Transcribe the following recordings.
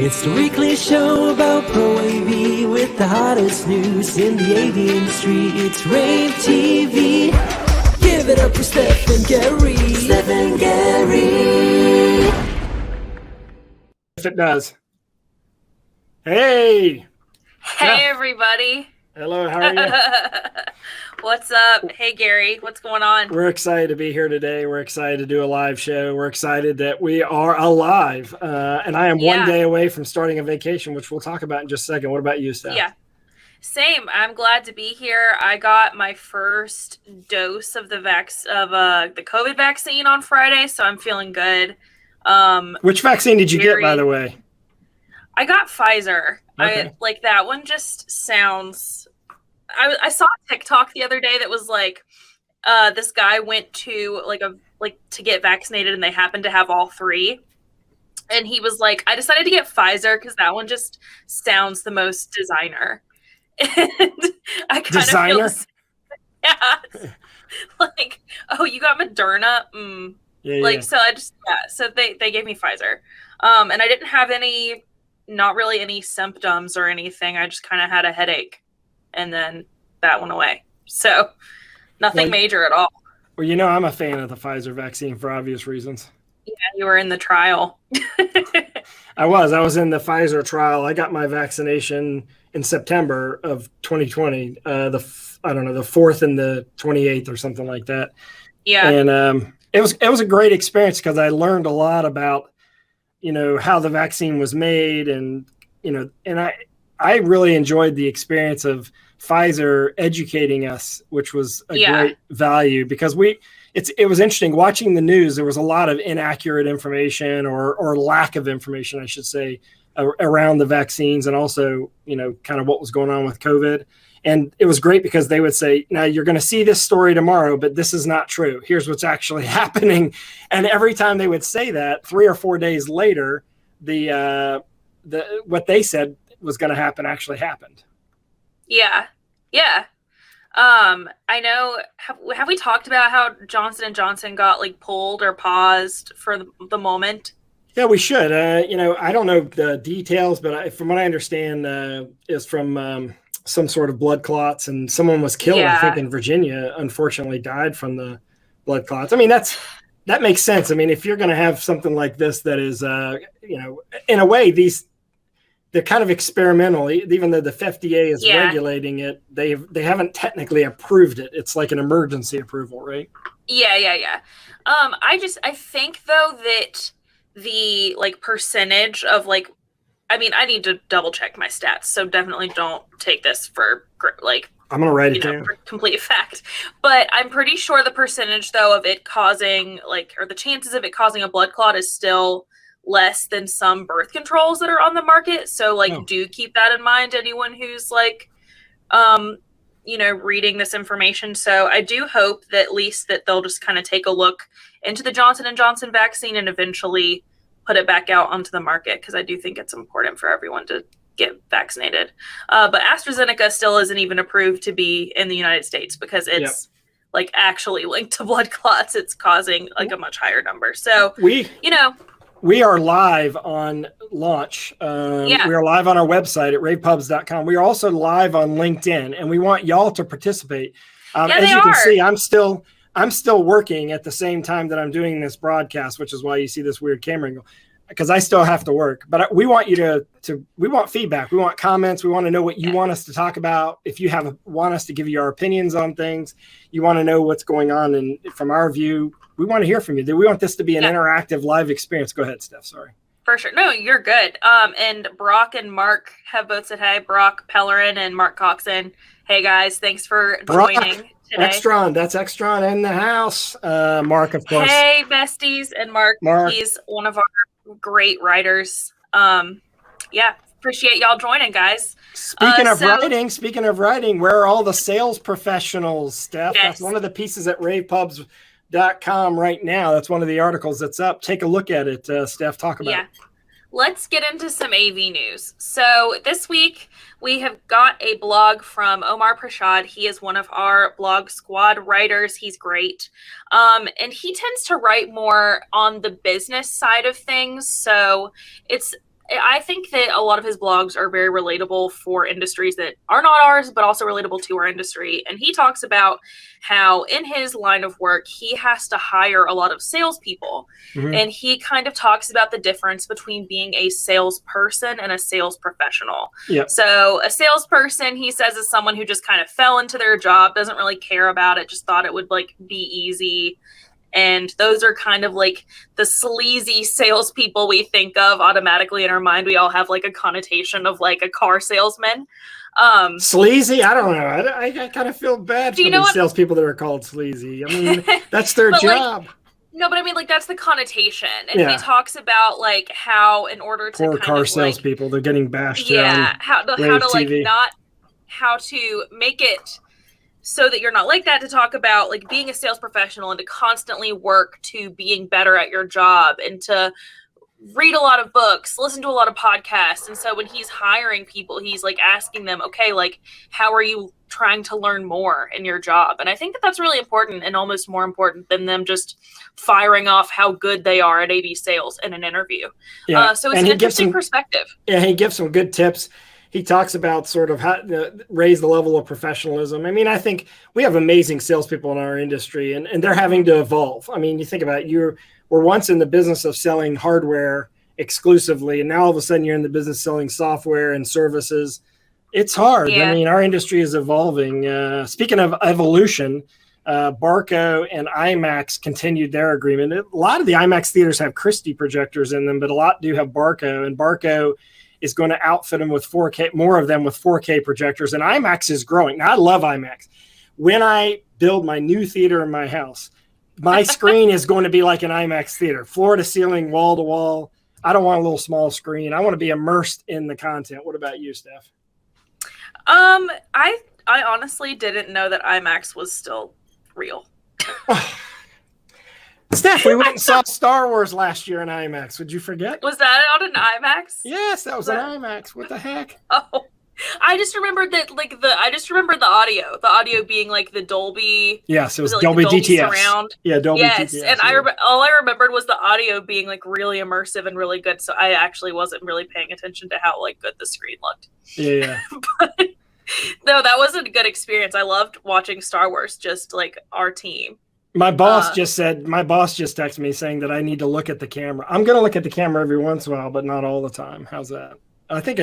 It's the weekly show about rAVe with the hottest news in the AV industry. It's rAVe TV. Give it up for Steph and Gary. Steph and Gary. If it does. Hey. Hey, everybody. Hello, how are you? What's up? Hey, Gary. What's going on? We're excited to be here today. We're excited to do a live show. We're excited that we are alive. And I am 1 day away from starting a vacation, which we'll talk about in just a second. What about you, Steph? Yeah. Same. I'm glad to be here. I got my first dose of the COVID vaccine on Friday, so I'm feeling good. Which vaccine did you get, by the way? I got Pfizer. Okay. That one just sounds... I saw a TikTok the other day that was like, this guy went to to get vaccinated and they happened to have all three. And he was like, I decided to get Pfizer because that one just sounds the most designer. And I kind of feel, yeah, like, oh, you got Moderna? Yeah. So so they gave me Pfizer. And I didn't have not really any symptoms or anything. I just kind of had a headache. And then that went away. So nothing major at all. Well, I'm a fan of the Pfizer vaccine for obvious reasons. Yeah, you were in the trial. I was in the Pfizer trial. I got my vaccination in September of 2020. The 4th and the 28th or something like that. Yeah. And it was a great experience because I learned a lot about, how the vaccine was made and I really enjoyed the experience of Pfizer educating us, which was a great value because it was interesting watching the news. There was a lot of inaccurate information or lack of information, I should say, around the vaccines and also, kind of what was going on with COVID. And it was great because they would say, now you're going to see this story tomorrow, but this is not true. Here's what's actually happening. And every time they would say that 3 or 4 days later, what they said was going to happen actually happened. Yeah. I know. Have we talked about how Johnson & Johnson got pulled or paused for the moment? Yeah, we should. I don't know the details, but from what I understand, is from some sort of blood clots, and someone was killed. I think in Virginia, unfortunately, died from the blood clots. I mean, that makes sense. I mean, if you're going to have something like this, that is, in a way, they're kind of experimental. Even though the FDA is regulating it, they haven't technically approved it. It's like an emergency approval, right? Yeah. I think though that the percentage of I need to double check my stats, so definitely don't take this for I'm gonna write it down for complete fact. But I'm pretty sure the percentage though of it causing or the chances of it causing a blood clot is still less than some birth controls that are on the market. So do keep that in mind, anyone who's reading this information. So I do hope that at least that they'll just kind of take a look into the Johnson & Johnson vaccine and eventually put it back out onto the market, because I do think it's important for everyone to get vaccinated. But AstraZeneca still isn't even approved to be in the United States because it's actually linked to blood clots. It's causing a much higher number. So we are live on launch. We are live on our website at ravepubs.com. We are also live on LinkedIn, and we want y'all to participate. As you can see, I'm still working at the same time that I'm doing this broadcast, which is why you see this weird camera angle, because I still have to work. But we want you we want feedback. We want comments. We want to know what you want us to talk about. If you want us to give you our opinions on things, you want to know what's going on. And from our view, we want to hear from you. We want this to be an interactive live experience. Go ahead, Steph. Sorry. For sure. No, you're good. And Brock and Mark have both said hey. Brock Pellerin and Mark Coxon. Hey, guys. Thanks for joining today. Extron. That's Extron in the house. Mark, of course. Hey, besties. And Mark. He's one of our great writers. Appreciate y'all joining, guys. Speaking of writing, where are all the sales professionals, Steph? Yes. That's one of the pieces at ravepubs.com right now. That's one of the articles that's up. Take a look at it, Steph. Talk about it. Let's get into some AV news. So this week we have got a blog from Omar Prashad. He is one of our blog squad writers. He's great. And he tends to write more on the business side of things. So it's I think that a lot of his blogs are very relatable for industries that are not ours, but also relatable to our industry. And he talks about how in his line of work, he has to hire a lot of salespeople. Mhm. And he kind of talks about the difference between being a salesperson and a sales professional. Yep. So a salesperson, he says, is someone who just kind of fell into their job, doesn't really care about it, just thought it would like be easy. And those are kind of like the sleazy salespeople we think of automatically in our mind. We all have like a connotation of like a car salesman. Sleazy? I don't know. I kind of feel bad for these salespeople that are called sleazy. I mean, that's their job. Like, no, but I mean, like, that's the connotation. And he talks about like how in order to poor car salespeople, they're getting bashed. Yeah, how to like not how to make it so that you're not like that, to talk about like being a sales professional and to constantly work to being better at your job and to read a lot of books, listen to a lot of podcasts. And so when he's hiring people, he's like asking them, okay, like, how are you trying to learn more in your job? And I think that that's really important, and almost more important than them just firing off how good they are at AV sales in an interview. Yeah. So it's an interesting perspective. Yeah, he gives some good tips. He talks about sort of how to raise the level of professionalism. I mean, I think we have amazing salespeople in our industry, and they're having to evolve. I mean, you think about it, we're once in the business of selling hardware exclusively, and now all of a sudden you're in the business selling software and services. It's hard. Yeah. I mean, our industry is evolving. Speaking of evolution, Barco and IMAX continued their agreement. A lot of the IMAX theaters have Christie projectors in them, but a lot do have Barco, and Barco is going to outfit them with 4K, more of them with 4K projectors. And IMAX is growing. Now, I love IMAX. When I build my new theater in my house, my screen is going to be like an IMAX theater, floor to ceiling, wall to wall. I don't want a little small screen. I want to be immersed in the content. What about you, Steph? I honestly didn't know that IMAX was still real. Steph, we went and saw Star Wars last year in IMAX. Would you forget? Was that on an IMAX? Yes, that was an IMAX. What the heck? Oh, I just remembered that, like, I just remember the audio being like the Dolby. Yes, it was Dolby DTS. Surround. Yeah, Dolby DTS. DTS. And all I remembered was the audio being like really immersive and really good. So I actually wasn't really paying attention to how like good the screen looked. Yeah. But no, that was a good experience. I loved watching Star Wars, just like our team. My boss just texted me saying that I need to look at the camera. I'm going to look at the camera every once in a while, but not all the time. How's that? I think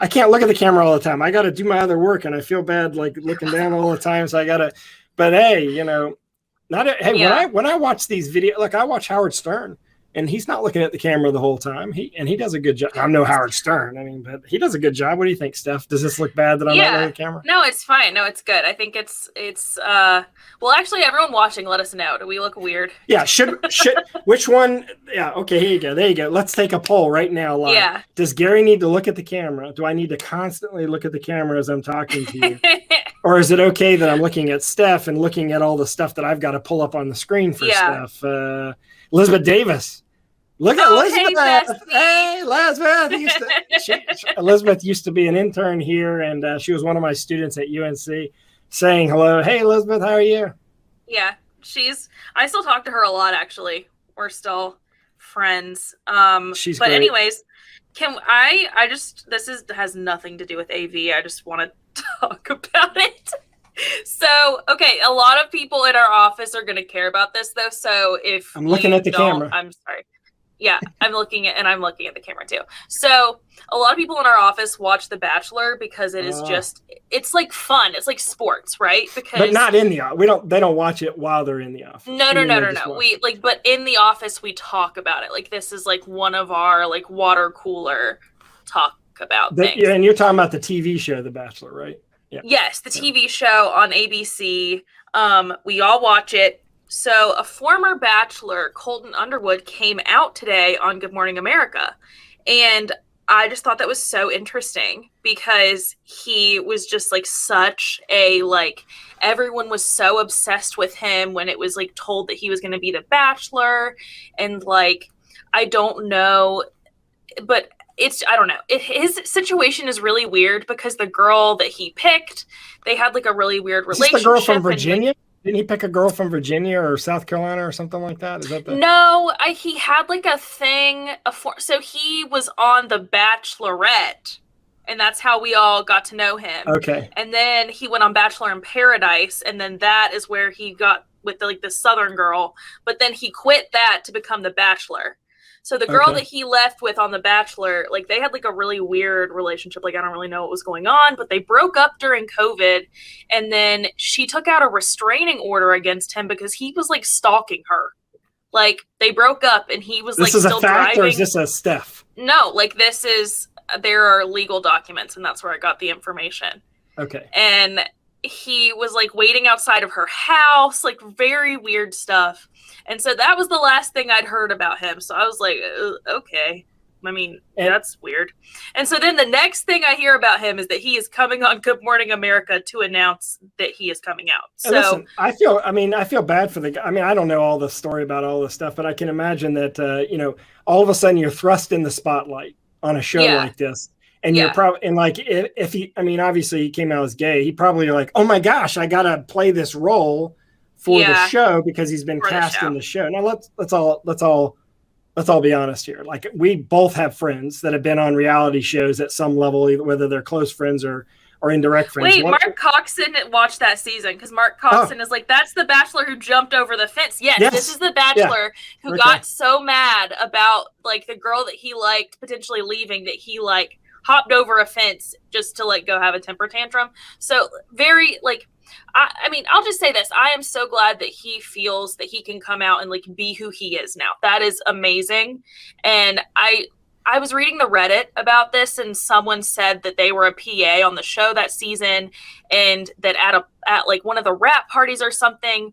I can't look at the camera all the time. I got to do my other work, and I feel bad like looking down all the time. So I got to. But hey, when I watch these videos, like I watch Howard Stern, and he's not looking at the camera the whole time. He does a good job. I'm no Howard Stern. I mean, but he does a good job. What do you think, Steph? Does this look bad that I'm not looking at the camera? No, it's fine. No, it's good. I think it's well, actually, everyone watching, let us know. Do we look weird? Yeah. Should which one? Yeah. Okay. Here you go. There you go. Let's take a poll right now. Live. Yeah. Does Gary need to look at the camera? Do I need to constantly look at the camera as I'm talking to you? Or is it okay that I'm looking at Steph and looking at all the stuff that I've got to pull up on the screen for Steph? Elizabeth Davis. Look at Elizabeth. Hey, Elizabeth. Elizabeth used to be an intern here, and she was one of my students at UNC, saying hello. Hey, Elizabeth, how are you? Yeah, I still talk to her a lot, actually. We're still friends. She's but great. Anyways, this has nothing to do with AV. I just want to talk about it. So, okay, a lot of people in our office are going to care about this, though. So if I'm looking at the camera. I'm sorry. Yeah, I'm looking at the camera too. So a lot of people in our office watch The Bachelor because it is it's like fun. It's like sports, right? But not in the office. They don't watch it while they're in the office. No. But in the office we talk about it. Like this is like one of our like water cooler talk about things. Yeah, and you're talking about the TV show The Bachelor, right? Yeah. Yes, the TV show on ABC. We all watch it. So a former Bachelor, Colton Underwood, came out today on Good Morning America. And I just thought that was so interesting because he was just like such a, like, everyone was so obsessed with him when it was like told that he was going to be the Bachelor. And like, I don't know, but I don't know. His situation is really weird because the girl that he picked, they had like a really weird relationship. Is this the girl from Virginia? Didn't he pick a girl from Virginia or South Carolina or something like that? Is that the? No, he had like a thing. So he was on The Bachelorette, and that's how we all got to know him. Okay. And then he went on Bachelor in Paradise, and then that is where he got with the Southern girl. But then he quit that to become The Bachelor. So the girl that he left with on The Bachelor, like they had like a really weird relationship. Like I don't really know what was going on, but they broke up during COVID, and then she took out a restraining order against him because he was like stalking her. Like they broke up, and he was This like is still a fact, driving. or is this a Steph? No, like there are legal documents, and that's where I got the information. Okay. And he was like waiting outside of her house, like very weird stuff. And so that was the last thing I'd heard about him. So I was like, okay. I mean, that's weird. And so then the next thing I hear about him is that he is coming on Good Morning America to announce that he is coming out. So listen, I feel bad for the guy. I mean, I don't know all the story about all this stuff, but I can imagine that, all of a sudden you're thrust in the spotlight on a show like this. And you're probably, and like, if he, I mean, obviously he came out as gay. He probably like, oh my gosh, I got to play this role for the show because he's been cast in the show. Now let's all be honest here. Like we both have friends that have been on reality shows at some level, whether they're close friends or indirect friends. Wait, Mark Coxon watched that season because Mark Coxon is like, that's the Bachelor who jumped over the fence. Yes. This is the Bachelor who got so mad about like the girl that he liked potentially leaving that he like hopped over a fence just to like go have a temper tantrum. So very like, I mean, I'll just say this. I am so glad that he feels that he can come out and like be who he is now. That is amazing. And I was reading the Reddit about this, and someone said that they were a PA on the show that season, and that at like one of the rap parties or something,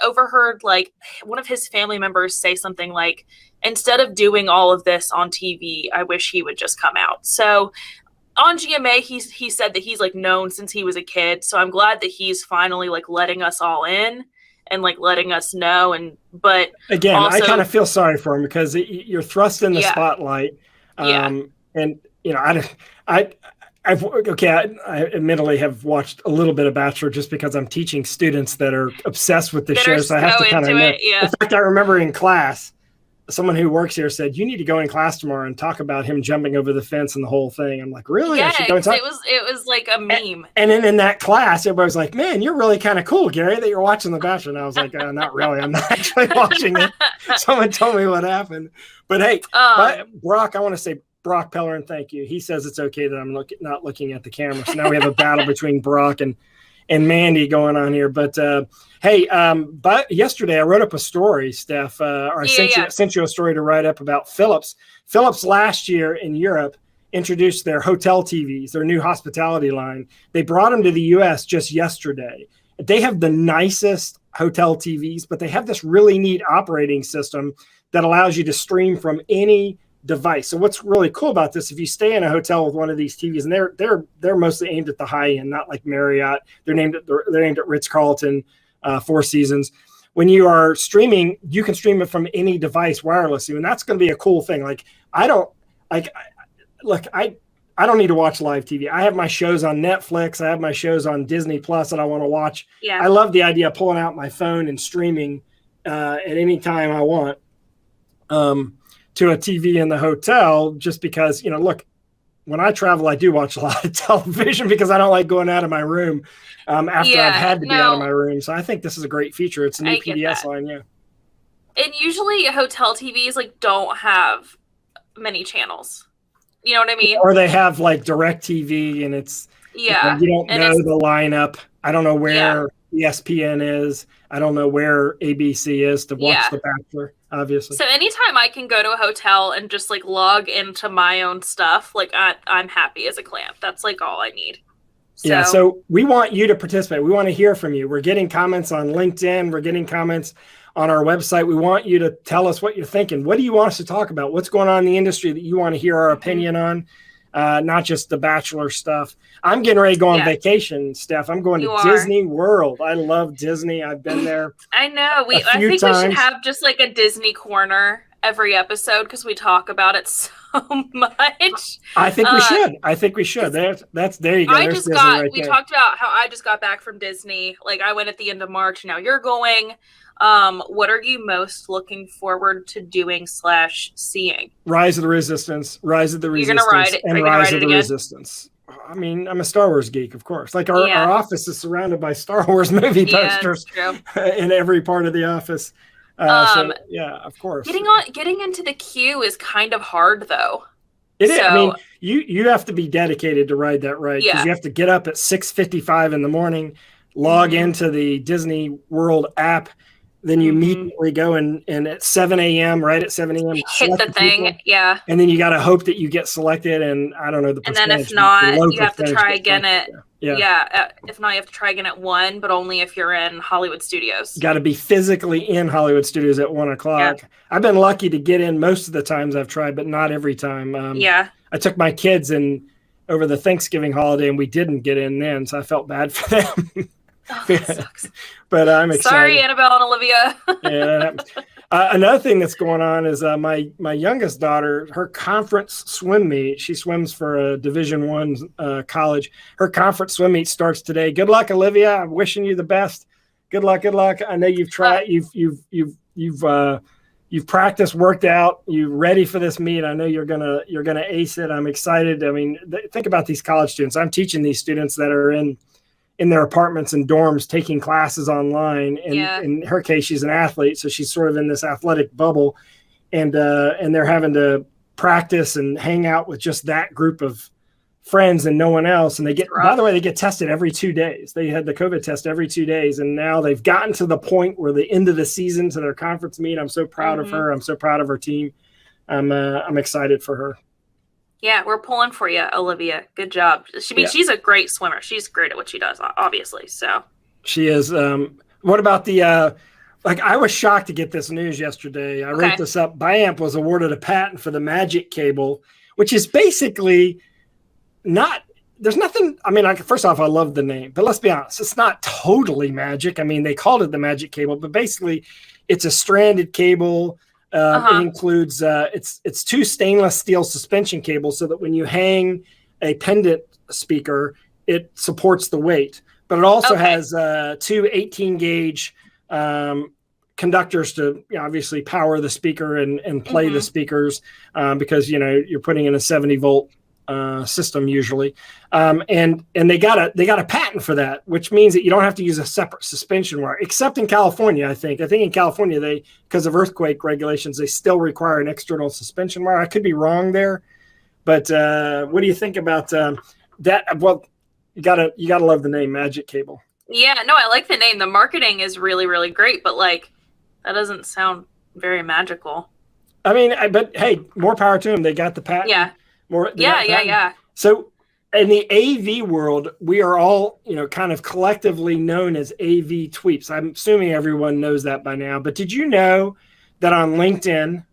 overheard like one of his family members say something like, instead of doing all of this on TV, I wish he would just come out. So on GMA, he said that he's like known since he was a kid. So I'm glad that he's finally like letting us all in and like letting us know. But again, also, I kind of feel sorry for him because you're thrust in the spotlight. And I admittedly have watched a little bit of Bachelor just because I'm teaching students that are obsessed with the show. So I have to kind of know. In fact, I remember in class, someone who works here said, you need to go in class tomorrow and talk about him jumping over the fence and the whole thing. I'm like, really? Yeah, it was like a meme. And then in that class, everybody was like, man, you're really kind of cool, Gary, that you're watching The Bachelor. And I was like, not really. I'm not actually watching it. Someone told me what happened. But hey, Brock, I want to say, Brock Pellerin, thank you. He says it's okay that I'm not looking at the camera. So now we have a battle between Brock and Mandy going on here. But hey, but yesterday I wrote up a story, Steph, or I sent you a story to write up about Philips. Philips last year in Europe introduced their hotel TVs, their new hospitality line. They brought them to the US just yesterday. They have the nicest hotel TVs, but they have this really neat operating system that allows you to stream from any device. So what's really cool about this, if you stay in a hotel with one of these TVs, and they're mostly aimed at the high end, not like Marriott. They're aimed at Ritz-Carlton, Four Seasons. When you are streaming, you can stream it from any device wirelessly, and that's going to be a cool thing. Like I don't need to watch live TV. I have my shows on Netflix. I have my shows on Disney Plus that I want to watch. Yeah. I love the idea of pulling out my phone and streaming at any time I want. To a TV in the hotel, just because, look, when I travel, I do watch a lot of television because I don't like going out of my room after I've had to be out of my room. So I think this is a great feature. It's a new PBS line, yeah. And usually hotel TVs like don't have many channels. You know what I mean? Or they have like DirecTV and it's you don't know the lineup. I don't know where ESPN is. I don't know where ABC is to watch The Bachelor, obviously. So anytime I can go to a hotel and just like log into my own stuff, like I'm happy as a clam. That's like all I need. So we want you to participate. We want to hear from you. We're getting comments on LinkedIn. We're getting comments on our website. We want you to tell us what you're thinking. What do you want us to talk about? What's going on in the industry that you want to hear our opinion on? Not just the Bachelor stuff. I'm getting ready to go on vacation, Steph. I'm going to Disney World. I love Disney. I've been there. I know. I think we should have just like a Disney corner every episode because we talk about it so much. I think we should. I think we should. That's there you go. We talked about how I just got back from Disney. Like I went at the end of March. Now you're going. What are you most looking forward to doing / seeing? Rise of the Resistance. Rise of the Resistance. You're gonna ride it. And Rise of the Resistance. I mean, I'm a Star Wars geek, of course. Like our office is surrounded by Star Wars movie posters in every part of the office. So, yeah, of course. Getting into the queue is kind of hard, though. It is. I mean, you have to be dedicated to ride that ride because you have to get up at 6:55 in the morning, log into the Disney World app, then you immediately go and at 7 a.m., right at 7 a.m., hit the thing, and then you got to hope that you get selected, and I don't know the percentage. And then if not, you have to try again at if not, you have to try again at 1, but only if you're in Hollywood Studios. Got to be physically in Hollywood Studios at 1 o'clock. Yeah. I've been lucky to get in most of the times I've tried, but not every time. I took my kids in over the Thanksgiving holiday, and we didn't get in then, so I felt bad for them. Oh, that sucks. But I'm excited. Sorry, Annabelle and Olivia. Another thing that's going on is my youngest daughter, her conference swim meet. She swims for a Division I college. Her conference swim meet starts today. Good luck, Olivia. I'm wishing you the best. Good luck. Good luck. I know you've tried. You've practiced, worked out. You're ready for this meet. I know you're gonna ace it. I'm excited. I mean, think about these college students. I'm teaching these students that are in their apartments and dorms taking classes online. And in her case, she's an athlete. So she's sort of in this athletic bubble and they're having to practice and hang out with just that group of friends and no one else. And by the way, they get tested every 2 days. They had the COVID test every 2 days. And now they've gotten to the point where the end of the season to their conference meet. I'm so proud of her. I'm so proud of her team. I'm excited for her. Yeah, we're pulling for you, Olivia. Good job. She's a great swimmer. She's great at what she does, obviously. So she is. What about the I was shocked to get this news yesterday. I wrote this up. BIAMP was awarded a patent for the Magic Cable, which is basically not. There's nothing. I mean, first off, I love the name, but let's be honest, it's not totally magic. I mean, they called it the Magic Cable, but basically, it's a stranded cable. It includes it's 2 stainless steel suspension cables so that when you hang a pendant speaker, it supports the weight. But it also has 2 18-gauge conductors to obviously power the speaker and play the speakers because you're putting in a 70-volt system usually, and they got a patent for that, which means that you don't have to use a separate suspension wire, except in California. I think in California because of earthquake regulations, they still require an external suspension wire. I could be wrong there, but what do you think about that? Well, you gotta love the name Magic Cable. Yeah, no, I like the name. The marketing is really, really great, but that doesn't sound very magical. I mean, but hey, more power to them. They got the patent. Yeah. Yeah. So in the AV world, we are all, kind of collectively known as AV Tweeps. I'm assuming everyone knows that by now. But did you know that on LinkedIn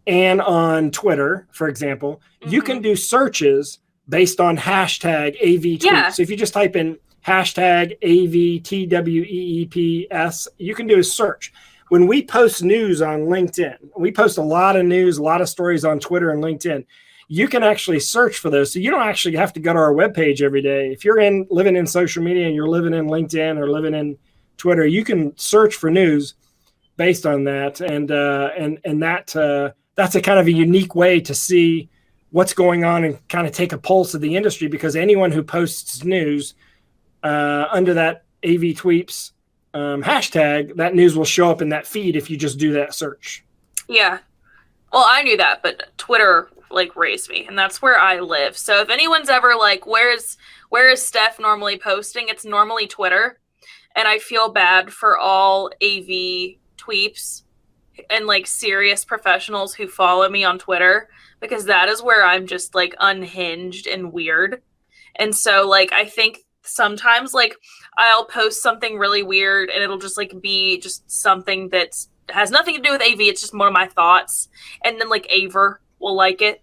and on Twitter, for example, you can do searches based on hashtag AV Tweeps? Yeah. So if you just type in hashtag AV TWEEPS, you can do a search. When we post news on LinkedIn, we post a lot of news, a lot of stories on Twitter and LinkedIn. You can actually search for those. So you don't actually have to go to our webpage every day. If you're living in social media and you're living in LinkedIn or living in Twitter, you can search for news based on that. And that's a kind of a unique way to see what's going on and kind of take a pulse of the industry, because anyone who posts news under that AV Tweeps hashtag, that news will show up in that feed if you just do that search. Yeah. Well, I knew that, but Twitter raised me, and that's where I live. So if anyone's ever where is Steph normally posting, it's normally Twitter. And I feel bad for all AV Tweeps and serious professionals who follow me on Twitter, because that is where I'm just unhinged and weird. And so I think sometimes I'll post something really weird and it'll just be just something that has nothing to do with AV. It's just one of my thoughts. And then Aver will like it.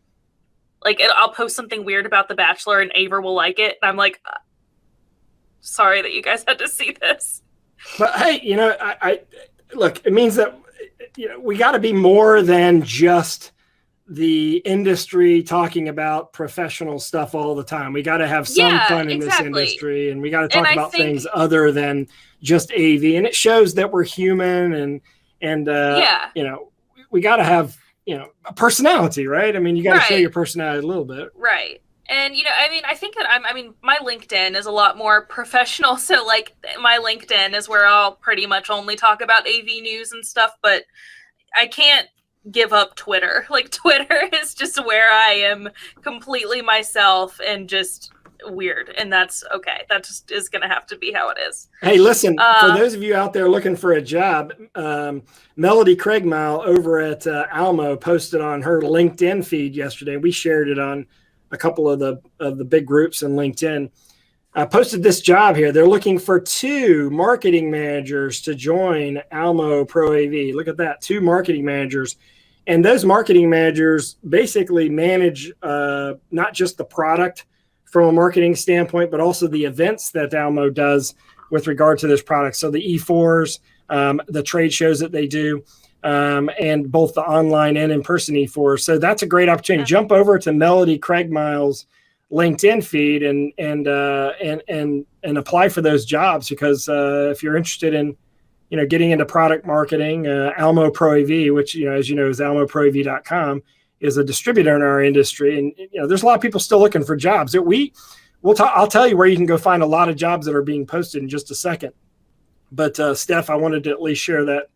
I'll post something weird about The Bachelor and Aver will like it. And I'm sorry that you guys had to see this. But hey, I look, it means that we got to be more than just the industry talking about professional stuff all the time. We got to have some fun in this industry, and we got to talk about things other than just AV. And it shows that we're human, and we got to have, a personality, right? I mean, you got to show your personality a little bit. Right. And, I think that my LinkedIn is a lot more professional. So like my LinkedIn is where I'll pretty much only talk about AV news and stuff, but I can't give up Twitter. Like Twitter is just where I am completely myself and just weird. And that's okay. That just is going to have to be how it is. Hey, listen, for those of you out there looking for a job, Melody Craigmile over at Almo posted on her LinkedIn feed yesterday. We shared it on a couple of the big groups in LinkedIn. I posted this job here. They're looking for 2 marketing managers to join Almo Pro AV. Look at that, 2 marketing managers. And those marketing managers basically manage not just the product from a marketing standpoint, but also the events that Almo does with regard to this product. So the E4s, the trade shows that they do, and both the online and in-person E4s. So that's a great opportunity. Jump over to Melody Craigmile's LinkedIn feed and apply for those jobs, because if you're interested in getting into product marketing, Almo Pro AV, which as you know is almoproav.com, is a distributor in our industry, and there's a lot of people still looking for jobs. I'll tell you where you can go find a lot of jobs that are being posted in just a second. But Steph, I wanted to at least share that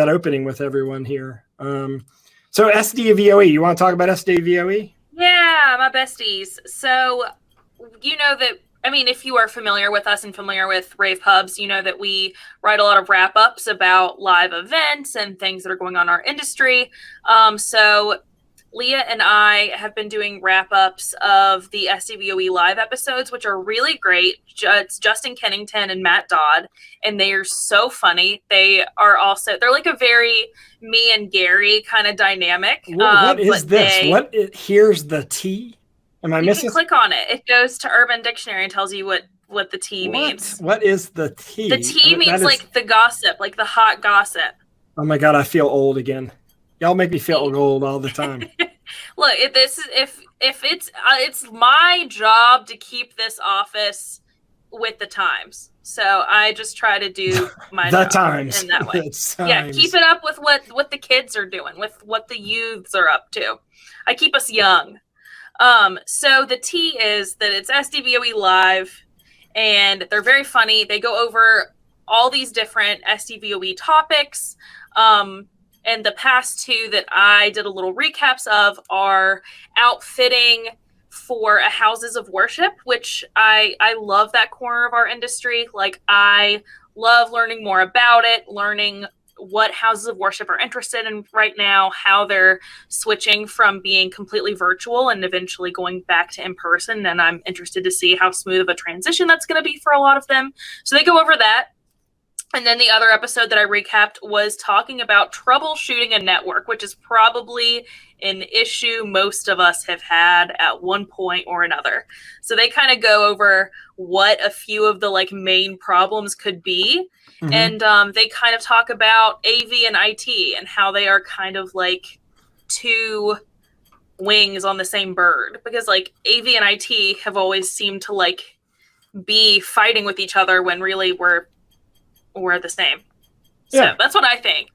opening with everyone here. So SDVoE, you want to talk about SDVoE? Yeah, my besties. So that, if you are familiar with us and familiar with rAVe Pubs, you know that we write a lot of wrap-ups about live events and things that are going on in our industry. So Leah and I have been doing wrap-ups of the SDVoE live episodes, which are really great. It's Justin Kennington and Matt Dodd, and they are so funny. They're like a very me and Gary kind of dynamic. What is this? Here's the T? Am I missing? You can click on it. It goes to Urban Dictionary and tells you what the T means. What is the T? The T means like the gossip, like the hot gossip. Oh my God, I feel old again. Y'all make me feel old all the time. Look, it's my job to keep this office with the times. So I just try to do my job times in that way. Yeah, keep it up with what the kids are doing, with what the youths are up to. I keep us young. So the T is that it's SDVoE Live, and they're very funny. They go over all these different SDVoE topics. And the past 2 that I did a little recaps of are outfitting for a houses of worship, which I love that corner of our industry. Like, I love learning more about it, learning what houses of worship are interested in right now, how they're switching from being completely virtual and eventually going back to in person. And I'm interested to see how smooth of a transition that's going to be for a lot of them. So they go over that. And then the other episode that I recapped was talking about troubleshooting a network, which is probably an issue most of us have had at one point or another. So they kind of go over what a few of the main problems could be. Mm-hmm. And they kind of talk about AV and IT and how they are kind of like 2 wings on the same bird, because AV and IT have always seemed to be fighting with each other when really we're the same. So that's what I think.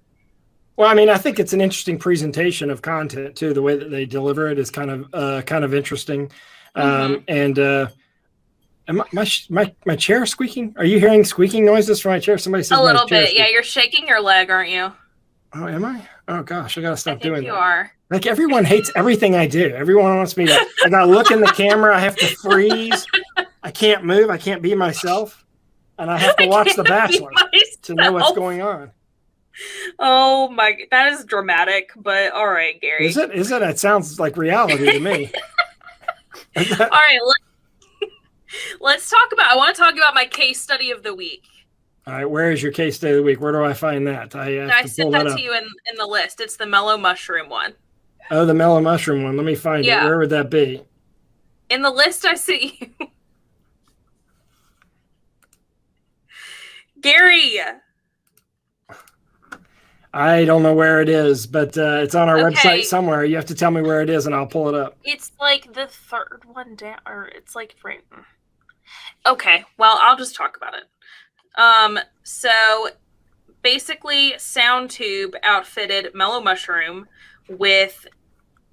Well, I think it's an interesting presentation of content too. The way that they deliver it is kind of interesting. Mm-hmm. And my chair squeaking? Are you hearing squeaking noises from my chair? Somebody says a little bit. Yeah, you're shaking your leg, aren't you? Oh, am I? Oh gosh, I gotta stop doing that. You are. Everyone hates everything I do. Everyone wants me to. I gotta look in the camera. I have to freeze. I can't move. I can't be myself. And I have to watch The Bachelor to know what's going on. Oh my, that is dramatic, but all right, Gary. Is it? It sounds like reality to me. All right, let's talk about, I want to talk about my case study of the week. All right, where is your case study of the week? Where do I find that? I sent that to you in the list. It's the mellow mushroom one. Oh, the mellow mushroom one. Let me find it. Where would that be? In the list I see you. Gary. I don't know where it is, but it's on our Okay. website somewhere. You have to tell me where it is, and I'll pull it up. It's like the third one down, or it's like right. Okay, well, I'll just talk about it. So basically, SoundTube outfitted Mellow Mushroom with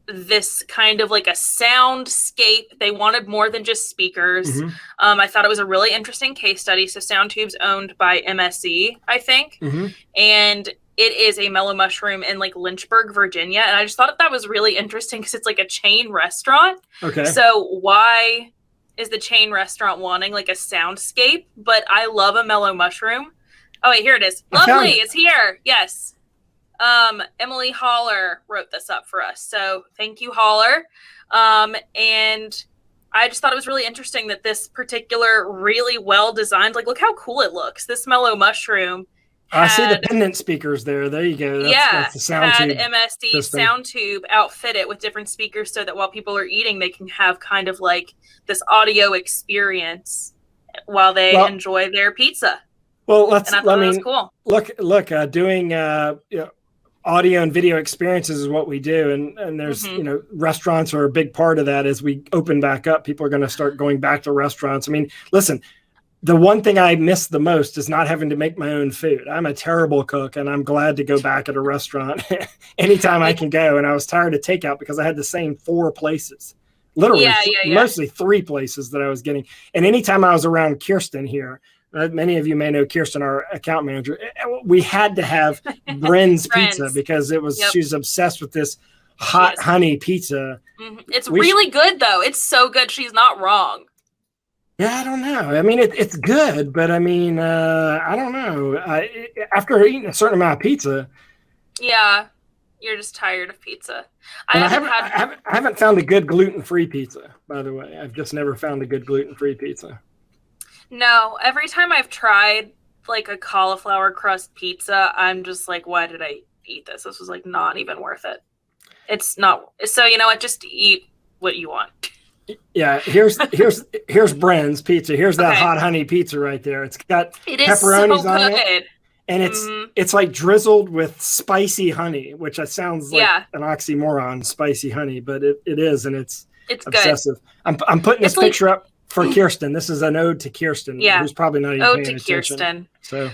this kind of like a soundscape. They wanted more than just speakers. Mhm. I thought it was a really interesting case study. So SoundTube's owned by MSE, I think, and it is a Mellow Mushroom in like Lynchburg, Virginia. And I just thought that was really interesting because it's like a chain restaurant. Okay. So why is the chain restaurant wanting like a soundscape? But I love a Mellow Mushroom. Oh wait, here it is. Lovely, it's here. Yes. Emily Holler wrote this up for us. So thank you, Holler. And I just thought it was really interesting that this particular really well designed, like, look how cool it looks. This Mellow Mushroom. I see the pendant speakers there. There you go. That's the SoundTube had MSD system. SoundTube outfit it with different speakers so that while people are eating, they can have kind of like this audio experience while they enjoy their pizza. Well, cool. Look, doing audio and video experiences is what we do, and there's restaurants are a big part of that. As we open back up, people are going to start going back to restaurants. I mean, listen, the one thing I miss the most is not having to make my own food. I'm a terrible cook, and I'm glad to go back at a restaurant anytime I can go. And I was tired of takeout because I had the same 4 places, literally mostly 3 places that I was getting. And anytime I was around Kirsten here, many of you may know Kirsten, our account manager, we had to have Bryn's pizza because it was she's obsessed with this hot honey pizza. It's really good though. It's so good. She's not wrong. Yeah, I don't know. I mean, it's good, but I mean, I don't know. After eating a certain amount of pizza, you're just tired of pizza. I haven't found a good gluten-free pizza, by the way. I've just never found a good gluten-free pizza. No, every time I've tried like a cauliflower crust pizza, I'm just like, why did I eat this? This was like not even worth it. It's not. So you know what? Just eat what you want. Yeah, here's Bryn's pizza. Here's that hot honey pizza right there. It's got pepperonis on it, and it's like drizzled with spicy honey, which sounds like an oxymoron, spicy honey, but it is, and it's obsessive. Good. I'm putting this picture up for Kirsten. This is an ode to Kirsten, who's probably not even paying attention. Kirsten. So,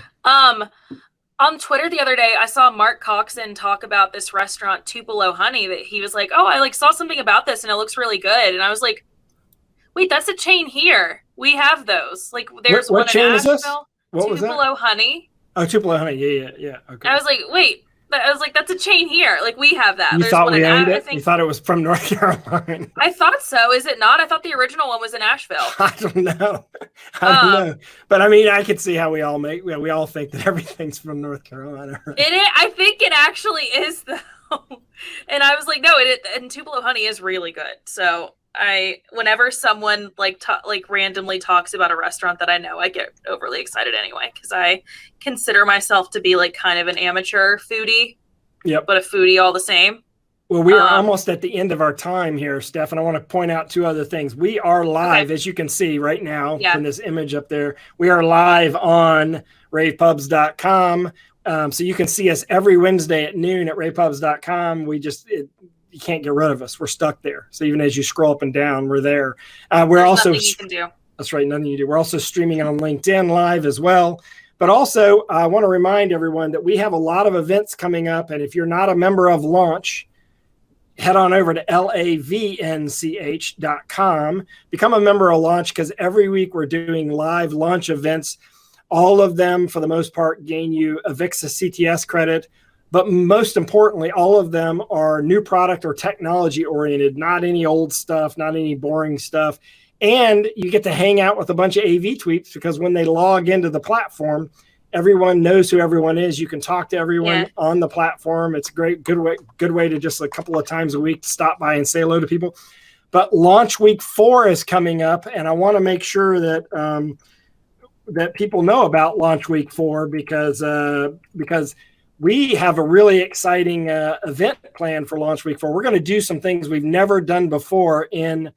on Twitter the other day, I saw Mark Coxon talk about this restaurant Tupelo Honey. That he was like, "Oh, I like saw something about this, and it looks really good." And I was like, "Wait, that's a chain here. We have those. Like, there's what one chain in is this? Asheville. What was that? Tupelo Honey. Oh, Tupelo Honey. Yeah. Okay. I was like, wait. I was like, that's a chain here. Like, we have that. You thought we owned it? You thought it was from North Carolina? I thought so. Is it not? I thought the original one was in Asheville. I don't know. I don't know. But I mean, I could see how we all think that everything's from North Carolina. Right? It is. I think it actually is, though. And I was like, no, and Tupelo Honey is really good. So whenever someone like randomly talks about a restaurant that I know, I get overly excited anyway, because I consider myself to be like kind of an amateur foodie, but a foodie all the same. Well, we are almost at the end of our time here, Steph, and I want to point out 2 other things. We are live, as you can see right now from this image up there. We are live on ravepubs.com. So you can see us every Wednesday at noon at ravepubs.com. You can't get rid of us. We're stuck there. So even as you scroll up and down, we're there. There's also nothing you can do. That's right. Nothing you do. We're also streaming on LinkedIn live as well. But also, I want to remind everyone that we have a lot of events coming up. And if you're not a member of Launch, head on over to lavnch.com. Become a member of Launch, because every week we're doing live launch events. All of them, for the most part, gain you a VIXA CTS credit. But most importantly, all of them are new product or technology oriented, not any old stuff, not any boring stuff. And you get to hang out with a bunch of AV tweets, because when they log into the platform, everyone knows who everyone is. You can talk to everyone on the platform. It's a good way to just a couple of times a week to stop by and say hello to people. But launch week 4 is coming up, and I want to make sure that that people know about launch week 4, because we have a really exciting event planned for launch week 4. We're going to do some things we've never done before in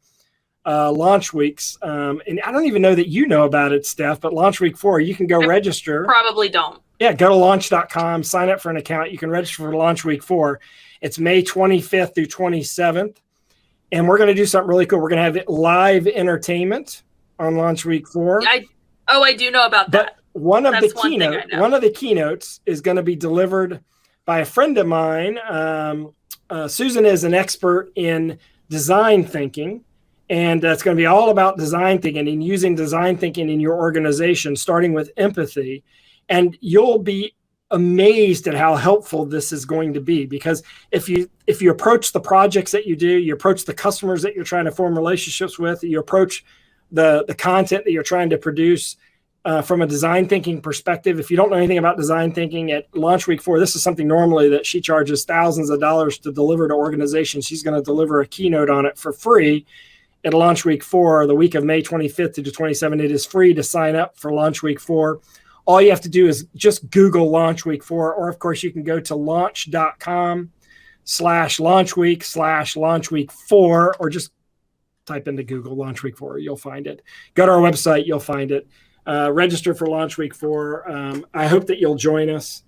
launch weeks. And I don't even know that you know about it, Steph, but launch week 4, you can go register. Probably don't. Yeah, go to launch.com, sign up for an account. You can register for Launch Week 4. It's May 25th through 27th. And we're going to do something really cool. We're going to have live entertainment on Launch Week 4. I do know about that. But one of the keynotes is going to be delivered by a friend of mine. Susan is an expert in design thinking, and it's going to be all about design thinking and using design thinking in your organization, starting with empathy. And you'll be amazed at how helpful this is going to be, because if you approach the projects that you do, you approach the customers that you're trying to form relationships with, you approach the content that you're trying to produce from a design thinking perspective. If you don't know anything about design thinking, at Launch Week 4, this is something normally that she charges thousands of dollars to deliver to organizations. She's going to deliver a keynote on it for free at Launch Week 4, the week of May 25th to the 27th. It is free to sign up for Launch Week 4. All you have to do is just Google Launch Week 4, or of course you can go to launch.com/launch week 4, or just type into Google Launch Week 4. You'll find it. Go to our website. You'll find it. Register for Launch Week 4. I hope that you'll join us.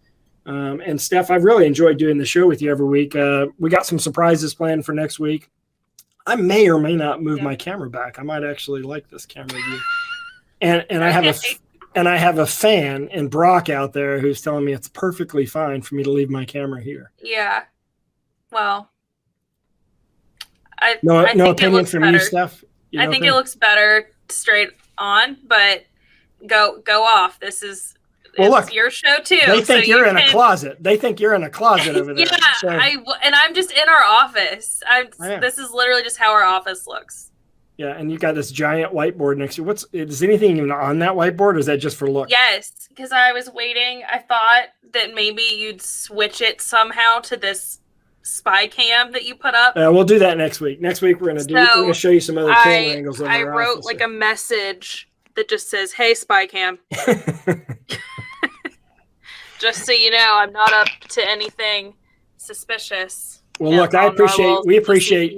And Steph, I've really enjoyed doing the show with you every week. We got some surprises planned for next week. I may or may not move my camera back. I might actually like this camera view. And I have a fan in Brock out there who's telling me it's perfectly fine for me to leave my camera here. Yeah. Well, I no think opinion from you, Steph? I think it looks better straight on, but go off. This is your show too. They think you're in a closet. They think you're in a closet over there. Yeah, so. and I'm just in our office. This is literally just how our office looks. Yeah, and you got this giant whiteboard next to you. Is anything even on that whiteboard, or is that just for look? Yes, because I was waiting. I thought that maybe you'd switch it somehow to this spy cam that you put up. We'll do that next week. Next week we're gonna show you some other camera angles. I wrote like a message that just says, "Hey, spy cam." Just so you know, I'm not up to anything suspicious. Well, look, we appreciate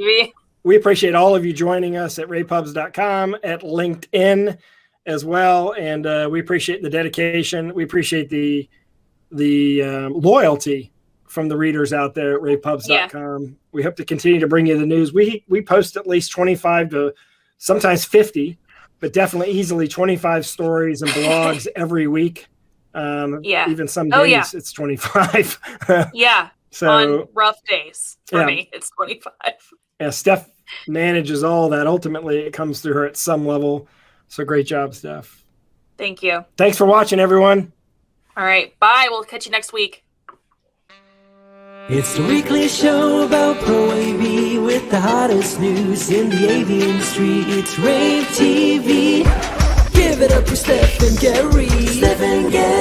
all of you joining us at ravepubs.com, at LinkedIn as well, and we appreciate the dedication. We appreciate the loyalty from the readers out there at ravepubs.com. Yeah. We hope to continue to bring you the news. We post at least 25 to sometimes 50, but definitely easily 25 stories and blogs every week. Even some days it's 25. Yeah. So on rough days for me, it's 25. Yeah, Steph manages all that. Ultimately, it comes through her at some level. So great job, Steph. Thank you. Thanks for watching, everyone. All right. Bye. We'll catch you next week. It's the weekly show about rAVe with the hottest news in the AV industry. It's rAVe TV. Give it up for Steph and Gary. Steph and Gary.